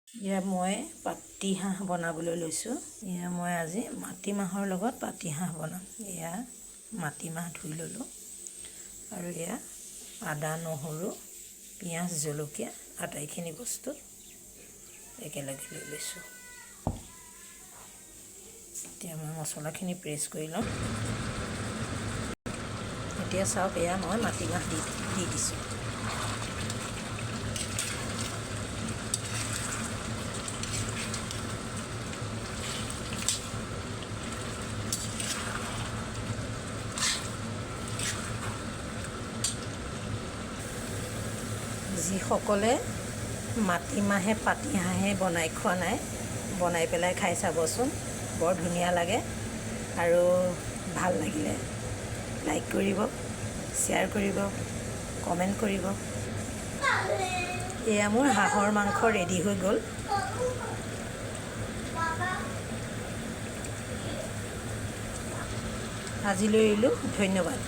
ইয়া মই পাতিহাঁহ বনাবলৈ লৈছোঁ। ইয়া মই আজি মাটিমাহৰ লগত পাতিহাঁহ বনাম। এয়া মাটিমাহ ধুই ল'লোঁ আৰু এয়া আদা নহৰু পিঁয়াজ জলকীয়া আটাইখিনি বস্তু একেলগে লৈ লৈছোঁ। এতিয়া মই মছলাখিনি প্ৰেছ কৰি ল'ম। এতিয়া চাওক, এয়া মই মাটিমাহ দি দিছোঁ। যিসকলে মাটিমাহে পাতিহাঁহে বনাই খোৱা নাই, বনাই পেলাই খাই চাবচোন, বৰ ধুনীয়া লাগে। আৰু ভাল লাগিলে লাইক কৰিব, শ্বেয়াৰ কৰিব, কমেণ্ট কৰিব। এয়া মোৰ হাঁহৰ মাংস ৰেডি হৈ গ'ল। আজিলৈ এৰিলোঁ, ধন্যবাদ।